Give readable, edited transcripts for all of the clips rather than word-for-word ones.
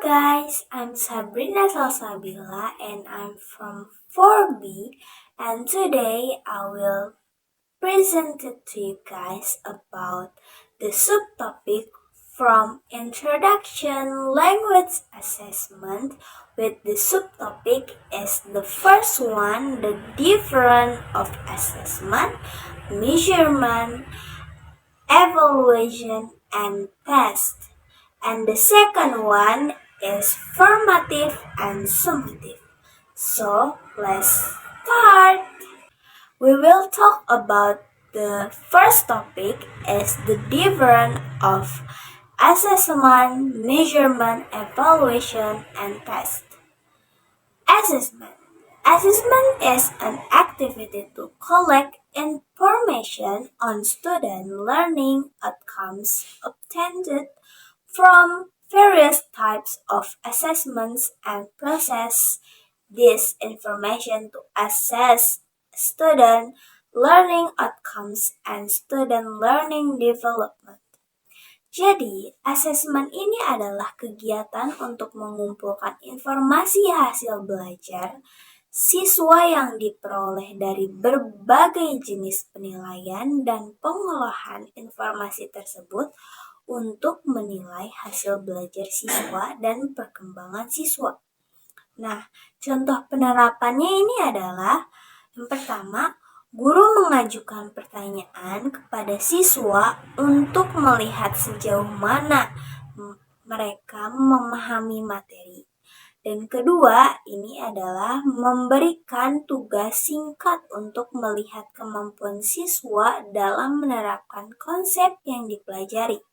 Guys, I'm Sabrina Salsabila and I'm from 4B, and today I will present it to you guys about the subtopic from Introduction Language Assessment, with the subtopic as the first one, the difference of assessment, measurement, evaluation, and test. And the second one is formative and summative. So let's start. We will talk about the first topic as the difference of assessment, measurement, evaluation, and test. Assessment. Assessment is an activity to collect information on student learning outcomes obtained from various types of assessments and process this information to assess student learning outcomes and student learning development. Jadi, asesmen ini adalah kegiatan untuk mengumpulkan informasi hasil belajar siswa yang diperoleh dari berbagai jenis penilaian dan pengolahan informasi tersebut untuk menilai hasil belajar siswa dan perkembangan siswa. Nah, contoh penerapannya ini adalah yang pertama, guru mengajukan pertanyaan kepada siswa untuk melihat sejauh mana mereka memahami materi. Dan kedua, ini adalah memberikan tugas singkat untuk melihat kemampuan siswa dalam menerapkan konsep yang dipelajari.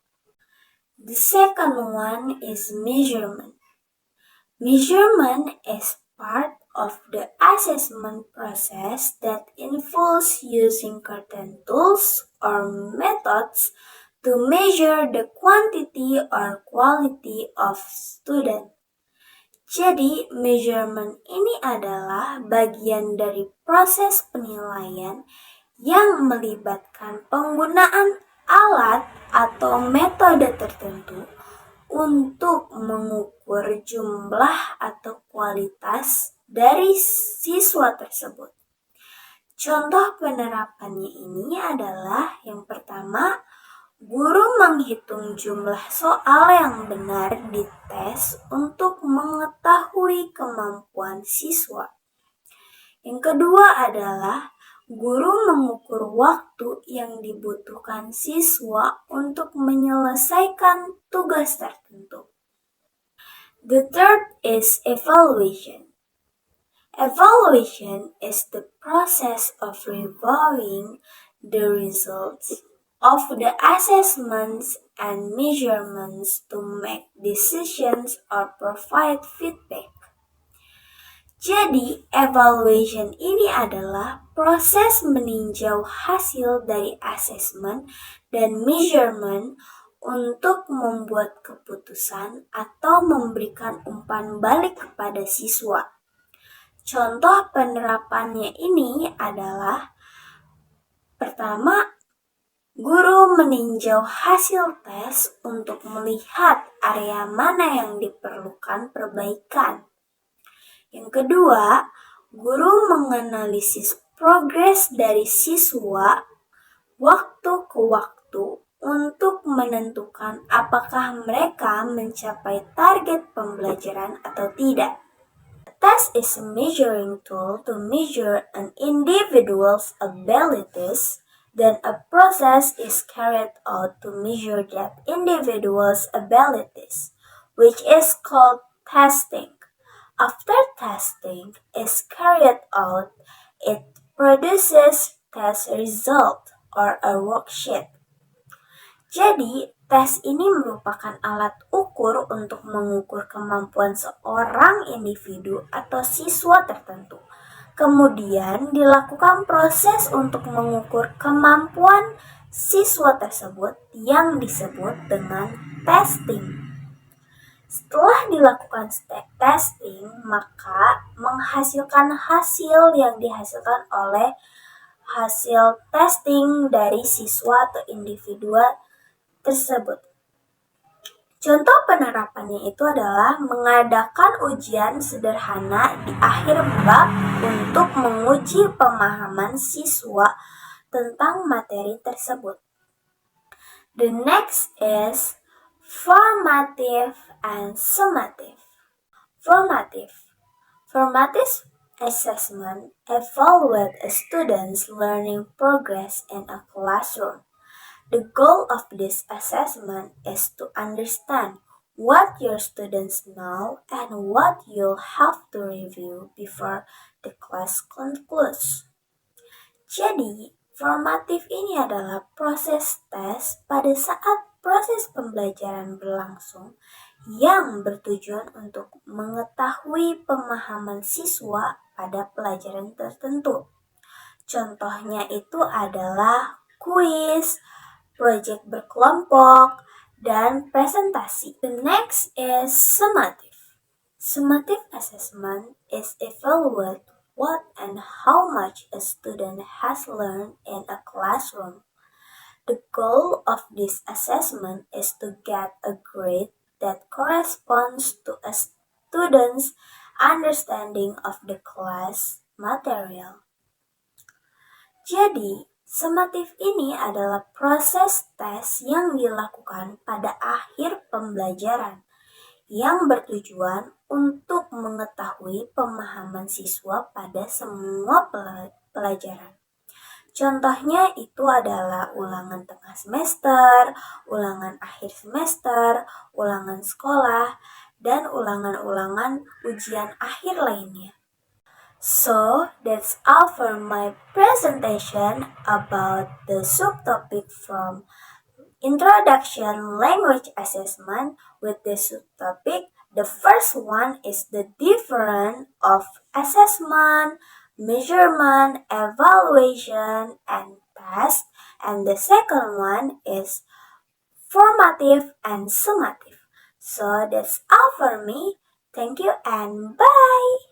The second one is measurement. Measurement is part of the assessment process that involves using certain tools or methods to measure the quantity or quality of student. Jadi, measurement ini adalah bagian dari proses penilaian yang melibatkan penggunaan alat atau metode tertentu untuk mengukur jumlah atau kualitas dari siswa tersebut. Contoh penerapannya ini adalah yang pertama, guru menghitung jumlah soal yang benar di tes untuk mengetahui kemampuan siswa. Yang kedua adalah guru mengukur waktu yang dibutuhkan siswa untuk menyelesaikan tugas tertentu. The third is evaluation. Evaluation is the process of reviewing the results of the assessments and measurements to make decisions or provide feedback. Jadi, evaluation ini adalah proses meninjau hasil dari assessment dan measurement untuk membuat keputusan atau memberikan umpan balik kepada siswa. Contoh penerapannya ini adalah pertama, guru meninjau hasil tes untuk melihat area mana yang diperlukan perbaikan. Yang kedua, guru menganalisis progres dari siswa waktu ke waktu untuk menentukan apakah mereka mencapai target pembelajaran atau tidak. A test is a measuring tool to measure an individual's abilities. Then a process is carried out to measure that individual's abilities, which is called testing. After testing is carried out, it produces test result or a worksheet. Jadi, tes ini merupakan alat ukur untuk mengukur kemampuan seorang individu atau siswa tertentu. Kemudian dilakukan proses untuk mengukur kemampuan siswa tersebut yang disebut dengan testing. Setelah dilakukan testing, maka menghasilkan hasil yang dihasilkan oleh hasil testing dari siswa atau individu tersebut. Contoh penerapannya itu adalah mengadakan ujian sederhana di akhir bab untuk menguji pemahaman siswa tentang materi tersebut. The next is formative and summative. Formative. Formative assessment evaluates a student's learning progress in a classroom. The goal of this assessment is to understand what your students know and what you'll have to review before the class concludes. Jadi, formatif ini adalah proses tes pada saat proses pembelajaran berlangsung yang bertujuan untuk mengetahui pemahaman siswa pada pelajaran tertentu. Contohnya itu adalah kuis, proyek berkelompok, dan presentasi. The next is summative. Summative assessment is evaluate what and how much a student has learned in a classroom. The goal of this assessment is to get a grade that corresponds to a student's understanding of the class material. Jadi, summative ini adalah proses tes yang dilakukan pada akhir pembelajaran yang bertujuan untuk mengetahui pemahaman siswa pada semua pelajaran. Contohnya itu adalah ulangan tengah semester, ulangan akhir semester, ulangan sekolah, dan ulangan-ulangan ujian akhir lainnya. So, that's all for my presentation about the subtopic from Introduction Language Assessment with the subtopic. The first one is the difference of assessment, measurement, evaluation, and test. And the second one is formative and summative. So that's all for me. Thank you and bye!